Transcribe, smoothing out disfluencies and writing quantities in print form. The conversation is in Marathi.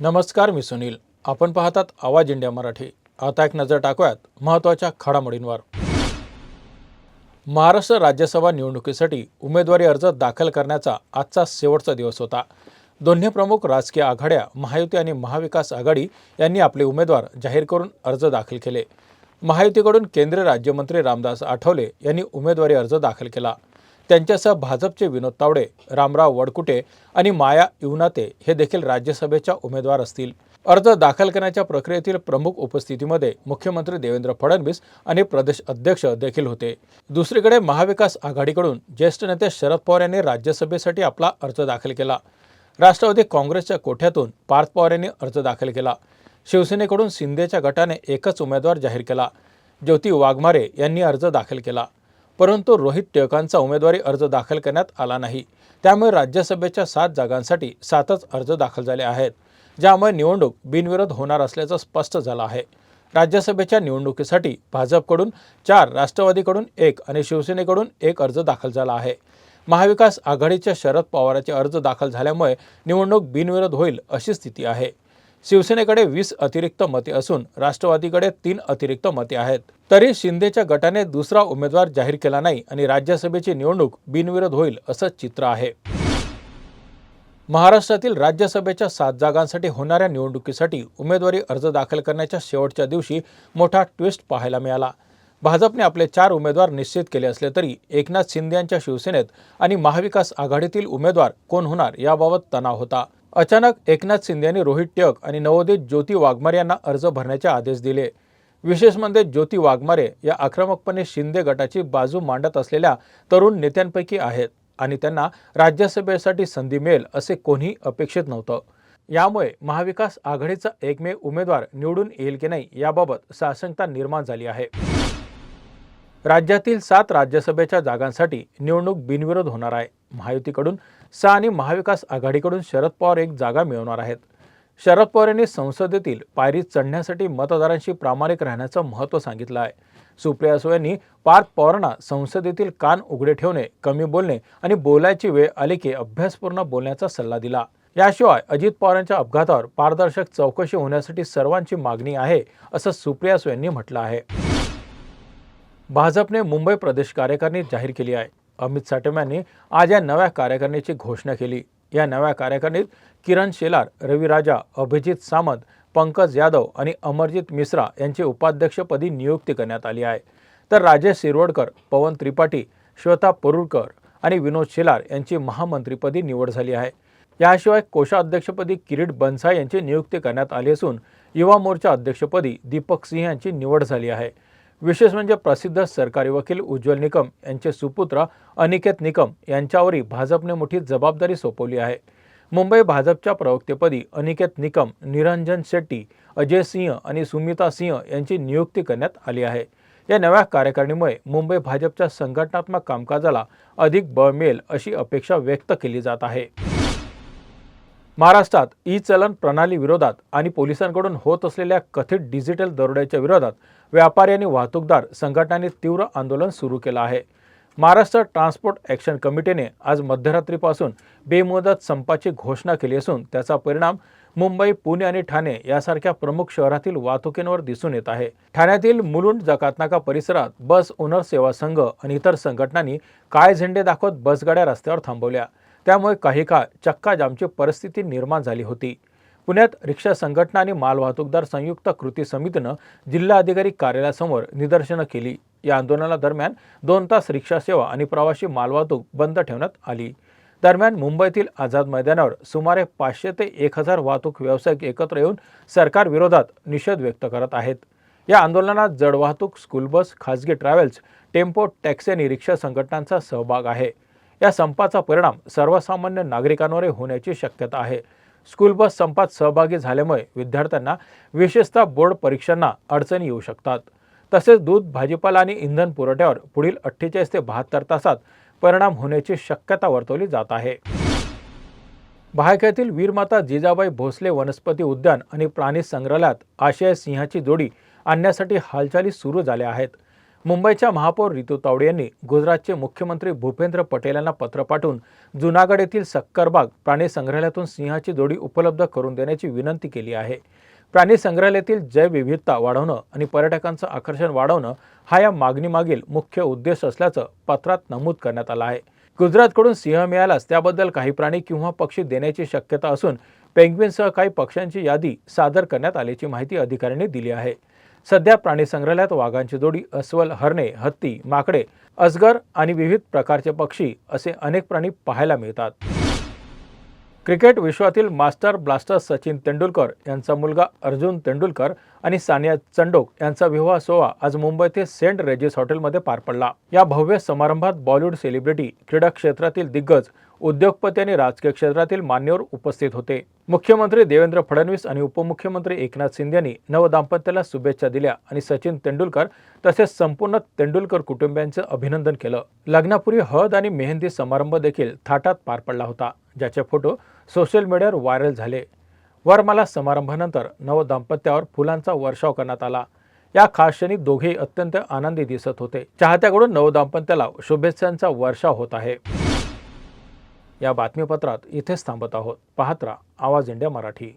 नमस्कार, मी सुनील. आपण पाहतात आवाज इंडिया मराठी. आता एक नजर टाकूयात महत्त्वाच्या घडामोडींवर. महाराष्ट्र राज्यसभा निवडणुकीसाठी उमेदवारी अर्ज दाखल करण्याचा आजचा शेवटचा दिवस होता. दोन्ही प्रमुख राजकीय आघाड्या महायुती आणि महाविकास आघाडी यांनी आपले उमेदवार जाहीर करून अर्ज दाखल केले. महायुतीकडून केंद्रीय राज्यमंत्री रामदास आठवले यांनी उमेदवारी अर्ज दाखल केला. त्यांच्यासह भाजपचे विनोद तावडे, रामराव वडकुटे आणि माया युनाते हे देखील राज्यसभेच्या उमेदवार असतील. अर्ज दाखल करण्याच्या प्रक्रियेतील प्रमुख उपस्थितीमध्ये मुख्यमंत्री देवेंद्र फडणवीस आणि प्रदेश अध्यक्ष देखील होते. दुसरीकडे महाविकास आघाडीकडून ज्येष्ठ नेते शरद पवार यांनी राज्यसभेसाठी आपला अर्ज दाखल केला. राष्ट्रवादी काँग्रेसच्या कोठ्यातून पार्थ पवार यांनी अर्ज दाखल केला. शिवसेनेकडून शिंदेच्या गटाने एकच उमेदवार जाहीर केला. ज्योती वाघमारे यांनी अर्ज दाखल केला. परंतु रोहित टिळकांचा उमेदवारी अर्ज दाखल करण्यात आला नाही. त्यामुळे राज्यसभेच्या 7 जागांसाठी 7च अर्ज दाखल झाले आहेत, ज्यामुळे निवडणूक बिनविरोध होणार असल्याचं स्पष्ट झालं आहे. राज्यसभेच्या निवडणुकीसाठी भाजपकडून 4, राष्ट्रवादीकडून 1 आणि शिवसेनेकडून 1 अर्ज दाखल झाला आहे. महाविकास आघाडीच्या शरद पवारांचे अर्ज दाखल झाल्यामुळे निवडणूक बिनविरोध होईल अशी स्थिती आहे. शिवसेनेकडे 20 अतिरिक्त मते असून राष्ट्रवादीकडे 3 अतिरिक्त मते आहेत. तरी शिंदेच्या गटाने दुसरा उमेदवार जाहीर केला नाही आणि राज्यसभेची निवडणूक बिनविरोध होईल असं चित्र आहे. महाराष्ट्रातील राज्यसभेच्या 7 जागांसाठी होणाऱ्या निवडणुकीसाठी उमेदवारी अर्ज दाखल करण्याच्या शेवटच्या दिवशी मोठा ट्विस्ट पाहायला मिळाला. भाजपने आपले 4 उमेदवार निश्चित केले असले तरी एकनाथ शिंदे यांच्या शिवसेनेत आणि महाविकास आघाडीतील उमेदवार कोण होणार याबाबत तणाव होता. अचानक एकनाथ शिंदे यांनी रोहित टिळक आणि नवोदित ज्योती वाघमारे यांना अर्ज भरण्याचे आदेश दिले. विशेष म्हणजे ज्योती वाघमारे या आक्रमकपणे शिंदे गटाची बाजू मांडत असलेल्या तरुण नेत्यांपैकी आहेत आणि त्यांना राज्यसभेसाठी संधी मिळेल असे कोणीही अपेक्षित नव्हतं. यामुळे महाविकास आघाडीचा एकमेव उमेदवार निवडून येईल की नाही याबाबत साशंकता निर्माण झाली आहे. राज्यातील 7 राज्यसभेच्या जागांसाठी निवडणूक बिनविरोध होणार आहे. महायुतीकडून 6 आणि महाविकास आघाडीकडून शरद पवार 1 जागा मिळवणार आहेत. शरद पवार यांनी संसदेतील पायरी चढण्यासाठी मतदारांशी प्रामाणिक राहण्याचं महत्त्व सांगितलं आहे. सुप्रिया सुळे यांनी पार्थ पवारांना संसदेतील कान उघडे ठेवणे, कमी बोलणे आणि बोलायची वेळ आली की अभ्यासपूर्ण बोलण्याचा सल्ला दिला. याशिवाय अजित पवारांच्या अपघातावर पारदर्शक चौकशी होण्यासाठी सर्वांची मागणी आहे असं सुप्रिया सुळे यांनी म्हटलं आहे. भाजपने मुंबई प्रदेश कार्यकारिणी जाहीर केली आहे. अमित साटम यांनी आज या नव्या कार्यकारिणीची घोषणा केली. या नव्या कार्यकारिणीत किरण शेलार, रवी राजा, अभिजित सामंत, पंकज यादव आणि अमरजीत मिश्रा यांची उपाध्यक्षपदी नियुक्ती करण्यात आली आहे. तर राजेश शिरवडकर, पवन त्रिपाठी, श्वेता परुळकर आणि विनोद शेलार यांची महामंत्रीपदी निवड झाली आहे. याशिवाय कोषाध्यक्षपदी किरीट बन्साळ यांची नियुक्ती करण्यात आली असून युवा मोर्चा अध्यक्षपदी दीपक सिंह यांची निवड झाली आहे. विशेष म्हणजे प्रसिद्ध सरकारी वकील उज्ज्वल निकम यांचे सुपुत्र अनिकेत निकम यांच्यावरही भाजपने मोठी जबाबदारी सोपवली आहे. मुंबई भाजपच्या प्रवक्तेपदी अनिकेत निकम, निरंजन शेट्टी, अजय सिंह आणि सुमिता सिंह यांची नियुक्ती करण्यात आली आहे. या नव्या कार्यकारिणीमुळे मुंबई भाजपच्या संघटनात्मक कामकाजाला अधिक बळ मिळेल अशी अपेक्षा व्यक्त केली जात आहे. महाराष्ट्रात ई-चलन प्रणाली विरोधात आणि पोलिसांकडून होत असलेल्या कथित डिजिटल दरोड्याच्या विरोधात व्यापारी आणि वाहतूकदार संघटनांनी तीव्र आंदोलन सुरू केलं आहे. महाराष्ट्र ट्रान्सपोर्ट ॲक्शन कमिटीने आज मध्यरात्रीपासून बेमुदत संपाची घोषणा केली असून त्याचा परिणाम मुंबई, पुणे आणि ठाणे यासारख्या प्रमुख शहरातील वाहतुकींवर दिसून येत आहे. ठाण्यातील मुलुंड जकातनाका परिसरात बस ओनर सेवा संघ आणि इतर संघटनांनी काळे झेंडे दाखवत बसगाड्या रस्त्यावर थांबवल्या. त्यामुळे काही काळ चक्काजामची परिस्थिती निर्माण झाली होती. पुण्यात रिक्षा संघटना आणि मालवाहतूकदार संयुक्त कृती समितीनं जिल्हाधिकारी कार्यालयासमोर निदर्शनं केली. या आंदोलनादरम्यान 2 तास रिक्षा सेवा आणि प्रवासी मालवाहतूक बंद ठेवण्यात आली. दरम्यान मुंबईतील आझाद मैदानावर सुमारे 500 ते 1000 वाहतूक व्यावसायिक एकत्र येऊन सरकार विरोधात निषेध व्यक्त करत आहेत. या आंदोलनात जड वाहतूक, स्कूल बस, खासगी ट्रॅव्हल्स, टेम्पो, टॅक्सी आणि रिक्षा संघटनांचा सहभाग आहे. या संपाचा परिणाम सर्वसामान्य नागरिकांवर होण्याची शक्यता आहे. स्कूल बस संपात सहभागी झाल्यामुळे विद्यार्थ्यांना, विशेषतः बोर्ड परीक्षांना अडचणी येऊ शकतात. तसेच दूध, भाजीपाला आणि इंधन पुरवठ्यावर पुढील 48 ते 72 तासात परिणाम होण्याची शक्यता वर्तवली जात आहे. भायखळ्यातील वीरमाता जिजाबाई भोसले वनस्पती उद्यान आणि प्राणी संग्रहालयात आशियाई सिंहाची जोडी आणण्यासाठी हालचाली सुरू झाल्या आहेत. मुंबईच्या महापौर रितू तावडे यांनी गुजरातचे मुख्यमंत्री भूपेंद्र पटेल यांना पत्र पाठवून जुनागड येथील सक्करबाग प्राणी संग्रहालयातून सिंहाची जोडी उपलब्ध करून देण्याची विनंती केली आहे। प्राणी संग्रहालयातील जैवविविधता वाढवणं आणि पर्यटकांचं आकर्षण वाढवणं हा या मागणीमागील मुख्य उद्देश असल्याचं पत्रात नमूद करण्यात आलं आहे। गुजरातकडून सिंह मिळाल्यास त्याबद्दल काही प्राणी किंवा पक्षी देण्याची शक्यता असून पेंग्विनसह काही पक्ष्यांची यादी सादर करण्यात आल्याची माहिती अधिकाऱ्यांनी दिली आहे। सध्या प्राणी संग्रहालयात वाघांची जोडी, अस्वल, हरणे, हत्ती, माकडे, अजगर आणि विविध प्रकारचे पक्षी असे अनेक प्राणी पाहायला मिळतात। क्रिकेट विश्वातील मास्टर ब्लास्टर सचिन तेंडुलकर यांचा मुलगा अर्जुन तेंडुलकर आणि सानिया चंडोक यांचा विवाह सोहळा आज मुंबईतील सेंट रेजिस हॉटेलमध्ये पार पडला। या भव्य समारंभात बॉलिवूड सेलिब्रिटी, क्रीडा क्षेत्रातील दिग्गज, उद्योगपती आणि राजकीय क्षेत्रातील मान्यवर उपस्थित होते। मुख्यमंत्री देवेंद्र फडणवीस आणि उपमुख्यमंत्री एकनाथ शिंदे यांनी नवदाम्पत्याला शुभेच्छा दिल्या आणि सचिन तेंडुलकर तसेच संपूर्ण तेंडुलकर कुटुंबियांचे अभिनंदन केलं। लग्नापूर्वी हळद आणि मेहंदी समारंभ देखील थाटात पार पडला होता, ज्याचे फोटो सोशल मीडियावर व्हायरल झाले। वरमाला समारंभानंतर नवदाम्पत्यावर फुलांचा वर्षाव करण्यात आला। या खास क्षणी दोघेही अत्यंत आनंदी दिसत होते। चाहत्याकडून नवदाम्पत्याला शुभेच्छांचा वर्षाव होत आहे। या बातमीपत्रात इथेच थांबत आहोत। पाहत रहा आवाज इंडिया मराठी।